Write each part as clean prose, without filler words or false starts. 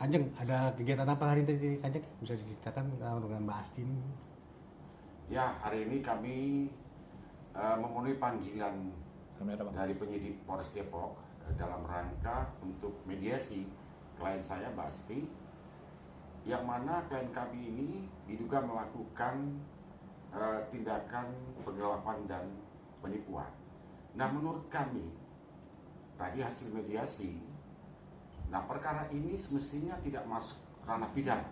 Kanjeng, ada kegiatan apa hari ini Kanjeng? Bisa diceritakan dengan Mbak Asti ini? Ya, hari ini kami memenuhi panggilan dari penyidik Polres Depok dalam rangka untuk mediasi klien saya, Mbak Asti, yang mana klien kami ini diduga melakukan tindakan penggelapan dan penipuan. Nah, menurut kami, tadi hasil mediasi, nah perkara ini semestinya tidak masuk ranah pidana.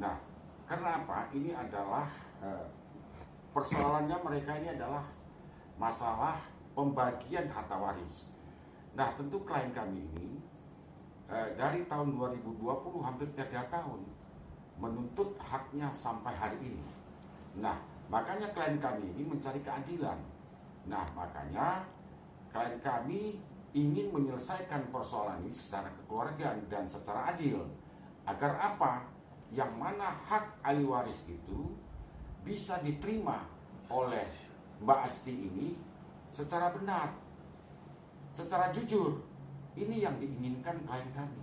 Nah, karena apa? Ini adalah persoalannya mereka ini adalah masalah pembagian harta waris. Nah, tentu klien kami ini dari tahun 2020 hampir 3 tahun menuntut haknya sampai hari ini. Nah, makanya klien kami ini mencari keadilan. Nah, makanya klien kami ingin menyelesaikan persoalan ini secara kekeluargaan dan secara adil. Agar apa? Yang mana hak ahli waris itu bisa diterima oleh Mbak Asti ini secara benar, secara jujur. Ini yang diinginkan klien kami.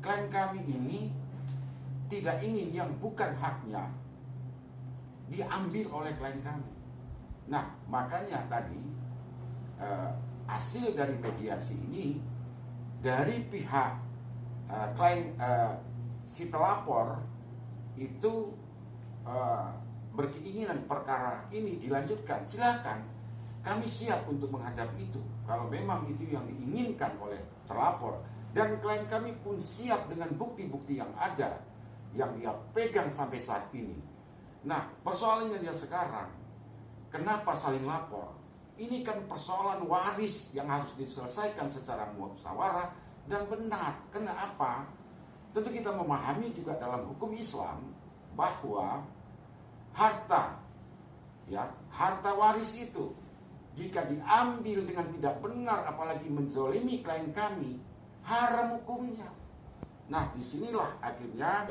Klien kami ini tidak ingin yang bukan haknya diambil oleh klien kami. Nah, makanya tadi hasil dari mediasi ini dari pihak klien si pelapor itu berkeinginan perkara ini dilanjutkan, silakan, kami siap untuk menghadapi itu kalau memang itu yang diinginkan oleh terlapor, dan klien kami pun siap dengan bukti-bukti yang ada yang dia pegang sampai saat ini. Nah, persoalannya dia sekarang, kenapa saling lapor? Ini kan persoalan waris yang harus diselesaikan secara musyawarah dan benar. Kenapa? Tentu kita memahami juga dalam hukum Islam bahwa harta waris itu jika diambil dengan tidak benar, apalagi menzolimi klien kami, haram hukumnya. Nah, disinilah akhirnya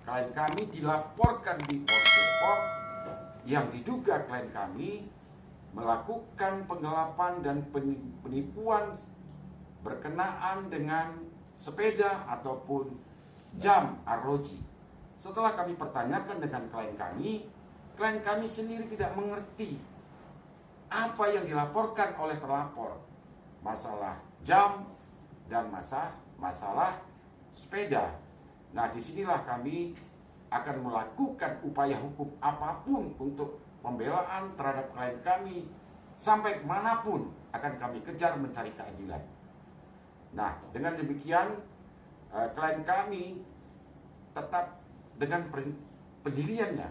klien kami dilaporkan di Polres Depok yang diduga klien kami melakukan penggelapan dan penipuan berkenaan dengan sepeda ataupun jam arloji. Setelah kami pertanyakan dengan klien kami sendiri tidak mengerti apa yang dilaporkan oleh terlapor, masalah jam dan masalah sepeda. Nah, disinilah kami akan melakukan upaya hukum apapun untuk pembelaan terhadap klien kami, sampai manapun akan kami kejar mencari keadilan. Nah, dengan demikian klien kami tetap dengan pendiriannya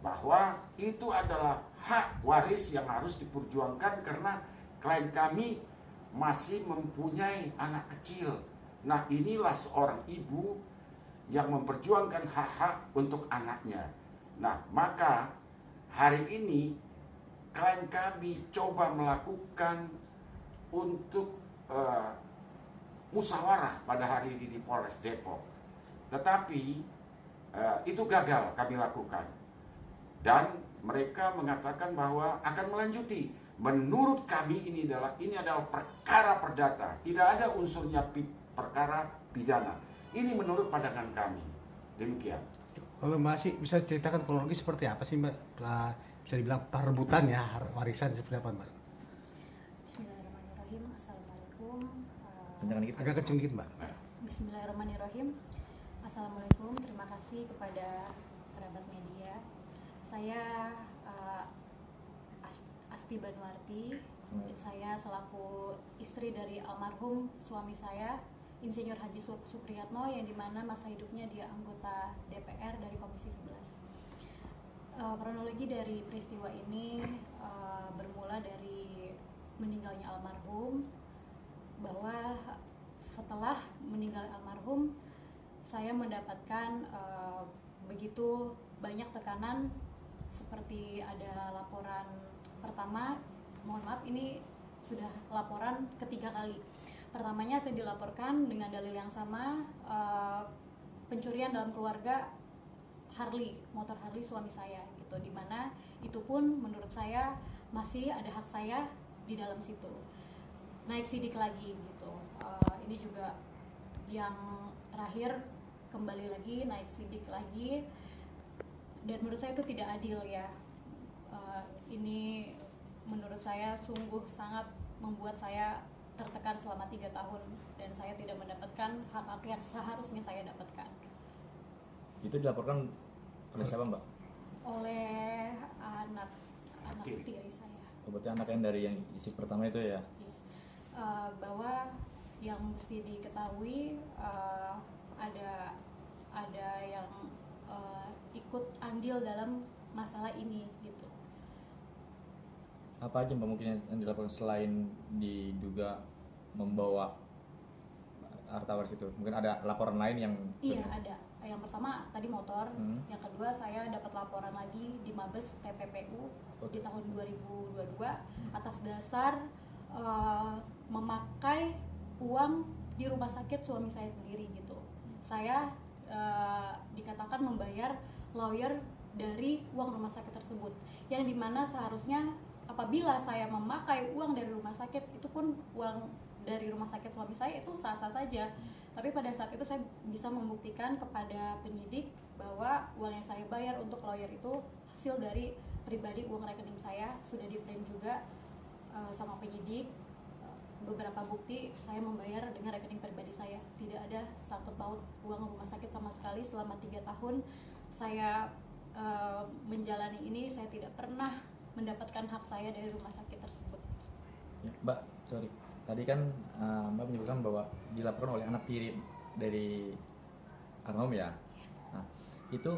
bahwa itu adalah hak waris yang harus diperjuangkan karena klien kami masih mempunyai anak kecil. Nah, inilah seorang ibu yang memperjuangkan hak-hak untuk anaknya. Nah, maka hari ini klien kami coba melakukan untuk musyawarah pada hari ini di Polres Depok, tetapi itu gagal kami lakukan, dan mereka mengatakan bahwa akan melanjuti. Menurut kami ini adalah perkara perdata, tidak ada unsurnya perkara pidana. Ini menurut pandangan kami. Demikian. Kalau Mbak Asti bisa ceritakan kronologi seperti apa sih Mbak? Bisa dibilang perebutan ya warisan seperti apa Mbak? Bismillahirrahmanirrahim. Assalamualaikum. Agak kenceng dikit Mbak. Bismillahirrahmanirrahim. Assalamualaikum. Terima kasih kepada kerabat media. Saya Asti Banuarti. Saya selaku istri dari almarhum suami saya, Insinyur Haji Supriyatno, yang dimana masa hidupnya dia anggota DPR dari Komisi 11. Kronologi dari peristiwa ini bermula dari meninggalnya almarhum, bahwa setelah meninggal almarhum saya mendapatkan begitu banyak tekanan, seperti ada laporan pertama, mohon maaf ini sudah laporan ketiga kali. Pertamanya saya dilaporkan dengan dalil yang sama, pencurian dalam keluarga Harley, motor Harley suami saya gitu, dimana itu pun menurut saya masih ada hak saya di dalam situ. Naik sidik lagi gitu. Ini juga yang terakhir kembali lagi naik sidik lagi, dan menurut saya itu tidak adil ya. Ini menurut saya sungguh sangat membuat saya tertekan selama 3 tahun dan saya tidak mendapatkan hak-hak yang seharusnya saya dapatkan. Itu dilaporkan oleh siapa, Mbak? Oleh anak tiri saya. Berarti anak yang dari yang isi pertama itu ya? Bahwa yang mesti diketahui ada yang ikut andil dalam masalah ini gitu. Apa aja Mbak mungkin yang dilaporkan selain diduga membawa harta waris itu? Mungkin ada laporan lain yang... Iya ada. Yang pertama tadi motor, yang kedua saya dapat laporan lagi di Mabes TPPU di tahun 2022 atas dasar memakai uang di rumah sakit suami saya sendiri gitu. Saya dikatakan membayar lawyer dari uang rumah sakit tersebut, yang dimana seharusnya apabila saya memakai uang dari rumah sakit, itu pun uang dari rumah sakit suami saya itu sah-sah saja. Tapi pada saat itu saya bisa membuktikan kepada penyidik bahwa uang yang saya bayar untuk lawyer itu hasil dari pribadi, uang rekening saya sudah di-print juga sama penyidik. Beberapa bukti saya membayar dengan rekening pribadi saya, tidak ada sangkut paut uang rumah sakit sama sekali. Selama 3 tahun saya menjalani ini, saya tidak pernah mendapatkan hak saya dari rumah sakit tersebut. Ya, Mbak, sorry. Tadi kan Mbak menyebutkan bahwa dilaporkan oleh anak tiri dari almarhum ya. Nah, itu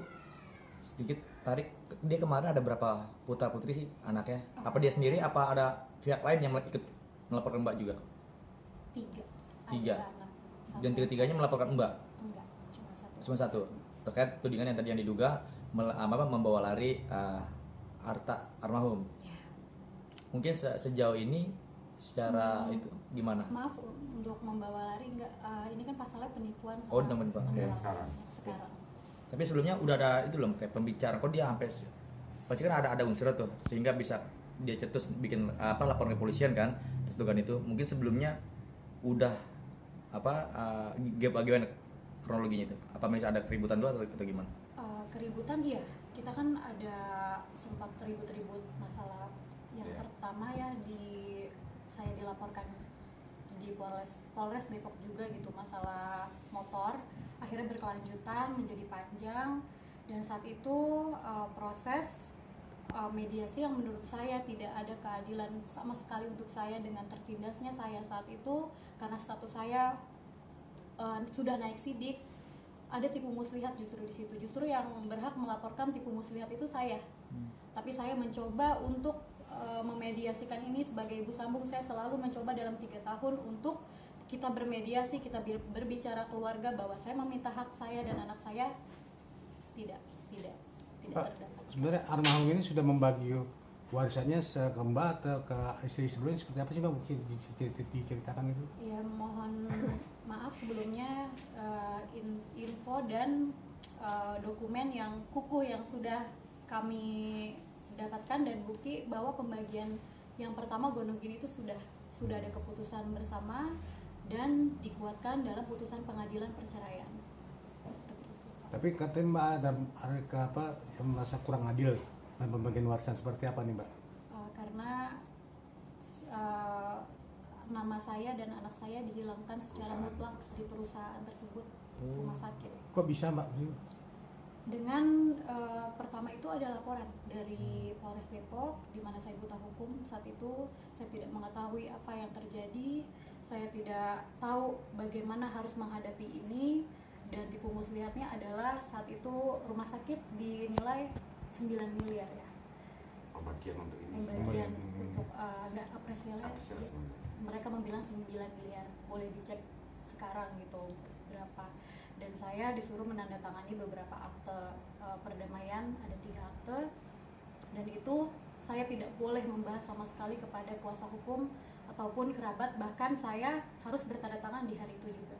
sedikit tarik, dia kemarin ada berapa putra putri sih anaknya? Apa dia sendiri? Apa ada pihak lain yang ikut melaporkan Mbak juga? 3. Tiga. Ada anak Dan tiga-tiganya melaporkan Mbak? Enggak, cuma 1. Cuma 1. Terkait tudingan yang tadi yang diduga membawa lari harta almarhum. Ya. Mungkin sejauh ini secara itu gimana? Maaf untuk membawa lari enggak, ini kan pasalnya penipuan sama Oh, udah penipuan. Yang sekarang. Tapi sebelumnya udah ada itu loh kayak pembicara, kok dia sampai pasti kan ada unsur tuh sehingga bisa dia cetus bikin laporan ke polisian kan terus dugaan itu. Mungkin sebelumnya udah bagaimana kronologinya itu? Apa misalnya ada keributan dulu atau gimana? Keributan iya, kita kan ada sempat ribut-ribut masalah yang pertama ya saya dilaporkan di Polres Depok juga gitu, masalah motor akhirnya berkelanjutan menjadi panjang, dan saat itu proses mediasi yang menurut saya tidak ada keadilan sama sekali untuk saya dengan tertindasnya saya saat itu, karena status saya sudah naik sidik. Ada tipu muslihat justru di situ, justru yang berhak melaporkan tipu muslihat itu saya. Tapi saya mencoba untuk memediasikan ini sebagai ibu sambung. Saya selalu mencoba dalam 3 tahun untuk kita bermediasi, kita berbicara keluarga bahwa saya meminta hak saya dan anak saya tidak Pak, terdapat. sebenarnya almarhum ini sudah membagi warisannya ke Mbak atau ke istri sebelumnya seperti apa sih Mbak, mungkin diceritakan itu? Ya, mohon maaf sebelumnya info dan dokumen yang kukuh yang sudah kami dapatkan dan bukti bahwa pembagian yang pertama gonogin itu sudah ada keputusan bersama dan dikuatkan dalam putusan pengadilan perceraian. Seperti itu. Tapi katanya Mbak ada yang merasa kurang adil dalam pembagian warisan, seperti apa nih Mbak? Karena nama saya dan anak saya dihilangkan secara mutlak di perusahaan tersebut, rumah sakit. Kok bisa Mbak? Dengan pertama itu ada laporan dari Polres Depok di mana saya buta hukum saat itu. Saya tidak mengetahui apa yang terjadi, saya tidak tahu bagaimana harus menghadapi ini, dan tipu muslihatnya adalah saat itu rumah sakit dinilai 9 miliar ya. Pembagian untuk ini. Pembagian untuk nggak apresialnya. Mereka membilang 9 miliar, boleh dicek sekarang gitu berapa. Dan saya disuruh menandatangani beberapa akte perdamaian, ada 3 akte, dan itu saya tidak boleh membahas sama sekali kepada kuasa hukum ataupun kerabat, bahkan saya harus bertanda tangan di hari itu juga.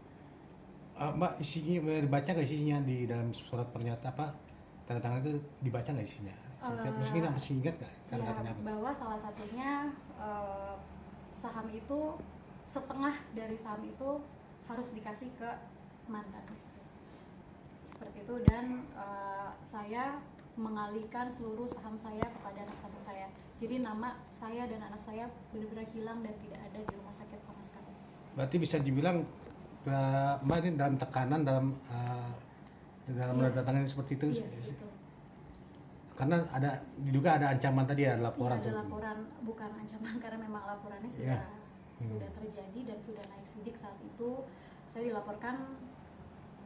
Mbak, isinya dibaca nggak isinya di dalam surat pernyataan tanda tangan itu, dibaca nggak isinya? Mungkin apa sih, ingat nggak kata-katanya apa? Bahwa salah satunya saham itu, setengah dari saham itu harus dikasih ke mantan istri. Seperti itu, dan saya mengalihkan seluruh saham saya kepada anak satu saya. Jadi nama saya dan anak saya benar-benar hilang dan tidak ada di rumah sakit sama sekali. Berarti bisa dibilang Mbak ini dalam tekanan dalam menandatangani seperti itu. Iya, betul. Karena diduga ada ancaman tadi ya, laporan. Iya, ada laporan, bukan ancaman karena memang laporannya sudah terjadi dan sudah naik sidik. Saat itu saya dilaporkan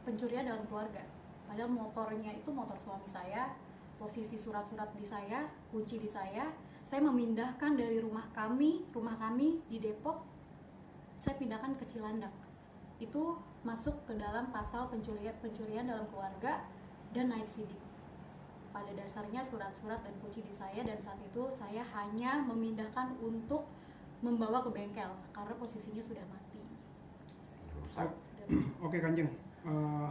pencurian dalam keluarga. Padahal motornya itu motor suami saya, posisi surat-surat di saya, kunci di saya memindahkan dari rumah kami di Depok, saya pindahkan ke Cilandak. Itu masuk ke dalam pasal pencurian dalam keluarga dan naik sidik. Pada dasarnya surat-surat dan kunci di saya, dan saat itu saya hanya memindahkan untuk membawa ke bengkel karena posisinya sudah mati. Oke Kanjeng,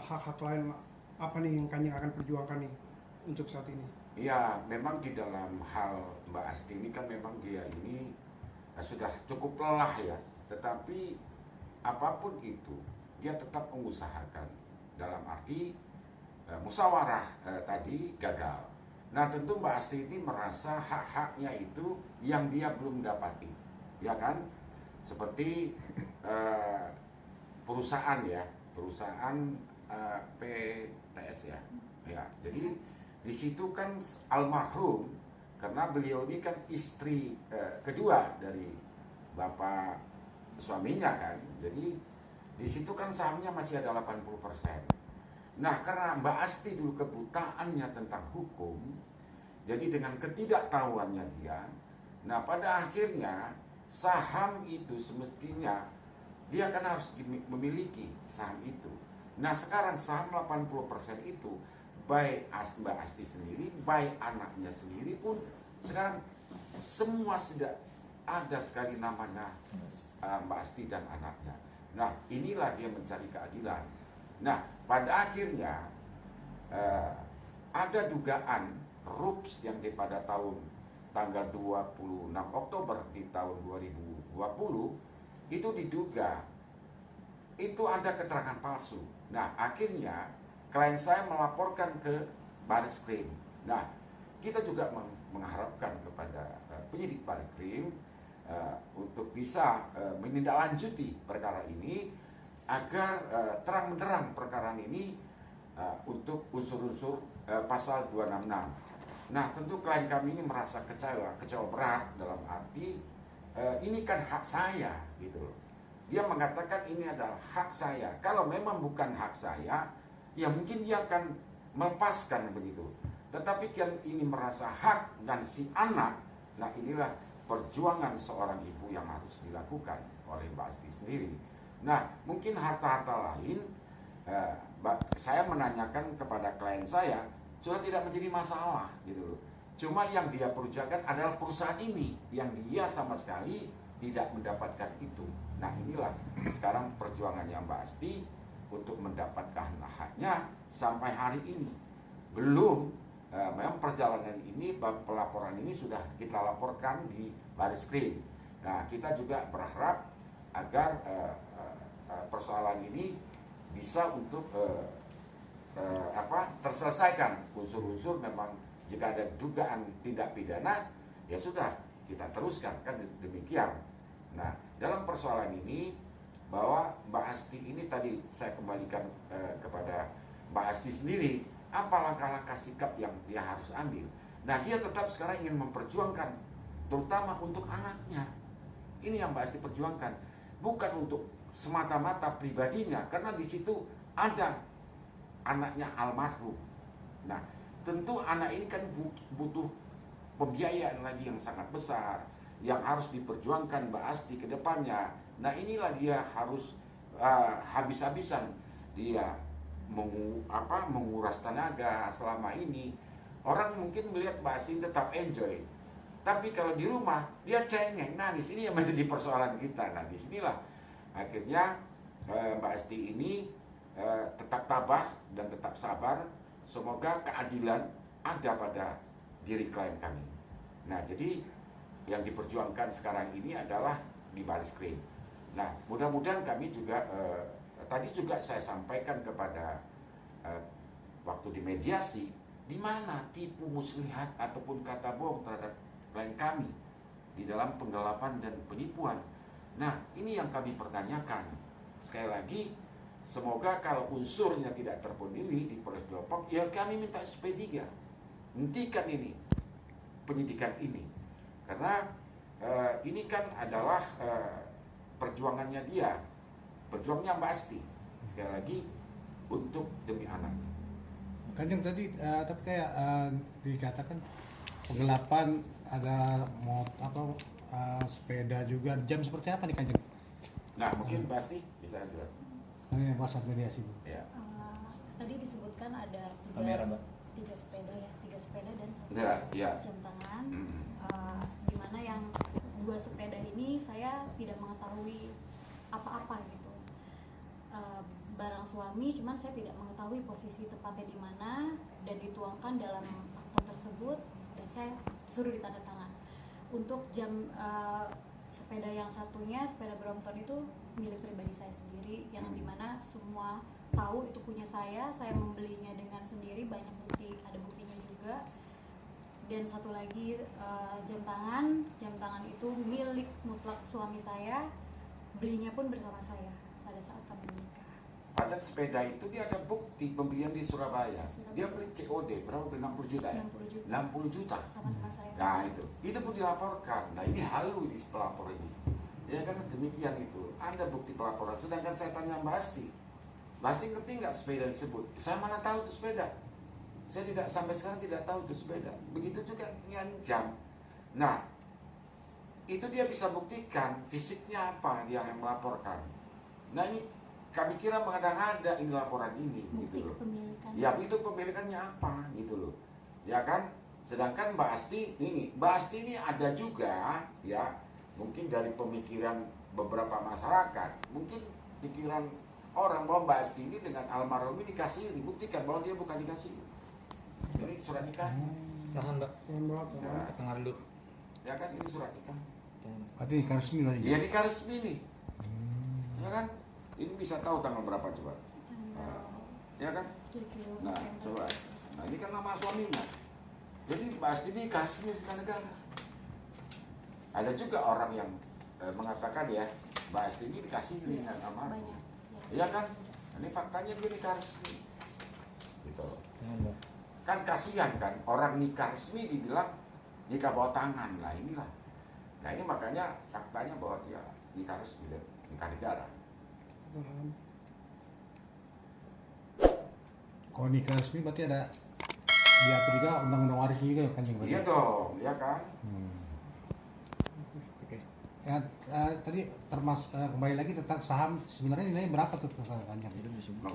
hak-hak lain apa nih yang Kanjeng akan perjuangkan nih untuk saat ini? Ya, memang di dalam hal Mbak Asti ini kan memang dia ini sudah cukup lelah ya, tetapi apapun itu dia tetap mengusahakan, dalam arti musyawarah tadi gagal. Nah tentu Mbak Asti ini merasa hak-haknya itu yang dia belum dapati, ya kan? Seperti perusahaan PTS ya. Jadi di situ kan almarhum, karena beliau ini kan istri kedua dari bapak suaminya kan. Jadi di situ kan sahamnya masih ada 80%. Nah, karena Mbak Asti dulu kebutaannya tentang hukum, jadi dengan ketidaktahuannya dia, nah pada akhirnya saham itu semestinya dia kan harus memiliki saham itu. Nah, sekarang saham 80% itu baik Mbak Asti sendiri, baik anaknya sendiri pun sekarang semua sudah ada sekali namanya Mbak Asti dan anaknya. Nah, inilah dia mencari keadilan. Nah, pada akhirnya ada dugaan RUPS yang pada tanggal 26 Oktober di tahun 2020 itu diduga itu ada keterangan palsu. Nah, akhirnya klien saya melaporkan ke Bareskrim. Nah, kita juga mengharapkan kepada penyidik Bareskrim untuk bisa menindaklanjuti perkara ini agar terang benderang perkara ini untuk unsur-unsur pasal 266. Nah, tentu klien kami ini merasa kecewa berat, dalam arti ini kan hak saya gitu loh. Dia mengatakan ini adalah hak saya. Kalau memang bukan hak saya, ya mungkin dia akan melepaskan begitu. Tetapi kan ini merasa hak dan si anak, nah inilah perjuangan seorang ibu yang harus dilakukan oleh Mbak Asti sendiri. Nah, mungkin harta-harta lain, saya menanyakan kepada klien saya, sudah tidak menjadi masalah gitu loh. Cuma yang dia perjuangkan adalah perusahaan ini, yang dia sama sekali tidak mendapatkan itu. Nah, inilah sekarang perjuangannya Mbak Asti untuk mendapatkan haknya sampai hari ini. Belum, memang perjalanan ini, pelaporan ini sudah kita laporkan di Bareskrim. Nah, kita juga berharap agar persoalan ini bisa untuk terselesaikan. Unsur-unsur memang jika ada dugaan tindak pidana, ya sudah kita teruskan, kan demikian. Nah, dalam persoalan ini bahwa Mbak Asti ini tadi saya kembalikan kepada Mbak Asti sendiri, apa langkah-langkah sikap yang dia harus ambil. Nah, dia tetap sekarang ingin memperjuangkan terutama untuk anaknya. Ini yang Mbak Asti perjuangkan, bukan untuk semata-mata pribadinya, karena di situ ada anaknya almarhum. Nah, tentu anak ini kan butuh pembiayaan lagi yang sangat besar yang harus diperjuangkan Mbak Asti ke depannya. Nah, inilah dia harus habis-habisan dia menguras tenaga selama ini. Orang mungkin melihat Mbak Asti tetap enjoy, tapi kalau di rumah dia cengeng, nangis. Ini yang menjadi persoalan kita. Nah, disinilah akhirnya Mbak Asti ini tetap tabah dan tetap sabar. Semoga keadilan ada pada diri klien kami. Nah, jadi yang diperjuangkan sekarang ini adalah di Bareskrim. Nah, mudah-mudahan kami juga tadi juga saya sampaikan kepada waktu di mediasi, di mana tipu muslihat ataupun kata bohong terhadap klien kami di dalam penggelapan dan penipuan. Nah, ini yang kami pertanyakan. Sekali lagi, semoga kalau unsurnya tidak terpenuhi di Polres Depok, ya kami minta SP3. Hentikan ini, penyidikan ini. Karena ini kan adalah perjuangannya dia, perjuangnya Mbak Asti. Sekali lagi, untuk demi anaknya. Kanjeng tadi tapi kayak dikatakan penggelapan ada sepeda juga, jam seperti apa nih Kanjeng? Nah, mungkin Mbak Asti bisa jelas. Ini WhatsApp mediasi itu. Ya. Tadi disebutkan ada Kamera, Mbak. tiga sepeda dan satu Ya. jam tangan. Mm. Di mana yang 2 sepeda ini saya tidak mengetahui apa-apa gitu. Barang suami, cuman saya tidak mengetahui posisi tepatnya di mana dan dituangkan dalam akta tersebut dan saya suruh ditandatangan. Untuk jam sepeda yang satunya, sepeda Brompton itu milik pribadi saya sendiri, yang dimana semua tahu itu punya saya membelinya dengan sendiri, banyak bukti, ada buktinya juga. Dan satu lagi jam tangan itu milik mutlak suami saya, belinya pun bersama saya pada saat kami menikah. Padahal sepeda itu dia ada bukti pembelian di Surabaya. Dia beli COD berapa? 60 juta ya? 60 juta. 60 juta. Sama teman saya. Nah itu pun dilaporkan. Nah ini halu di pelapor ini. Ya kan demikian itu. Ada bukti pelaporan. Sedangkan saya tanya Mbak Asti ngerti nggak sepeda disebut? Saya mana tahu itu sepeda. Saya tidak sampai sekarang tidak tahu itu sepeda. Begitu juga jam. Nah itu dia bisa buktikan fisiknya apa dia yang melaporkan. Nah ini kami kira mengada-ngada ini laporan ini, Bukti gitu loh. kepemilikan. Ya itu pemilikannya apa, gitu loh. Ya kan. Sedangkan Mbak Asti ini ada juga, ya mungkin dari pemikiran beberapa masyarakat, mungkin pikiran orang bahwa Mbak Asti ini dengan almarhum ini dikasih, dibuktikan bahwa dia bukan dikasih. Ini surat nikah. Tahan, Mbak. Ya, Tengah dulu. ya kan ini surat nikah. Tahan. Berarti nikah resmi lagi. Iya nikah resmi nih. Ya kan? Ini bisa tahu tanggal berapa coba? Ya kan? 7 Nah, November. coba. Nah, ini kan nama suaminya. Jadi Mbak Asti ini nikah resmi sekali negara. Ada juga orang yang mengatakan ya, Mbak Asti ini dikasih dengan almarhum. Banyak. Iya kan? Ini faktanya dia nikah resmi. Gitu. Tahan, Mbak. Kan kasihan kan orang nikah resmi dibilang nikah bawah tangan. Nah inilah. Nah ini makanya faktanya bahwa dia nikah resmi dan nikah negara. Kalau nikah resmi berarti ada diatur juga undang-undang waris juga ya Kanjeng? Iya dong, ya kan? Oke. Ya, tadi termasuk kembali lagi tentang saham, sebenarnya nilainya berapa tuh Kanjeng? Itu disebut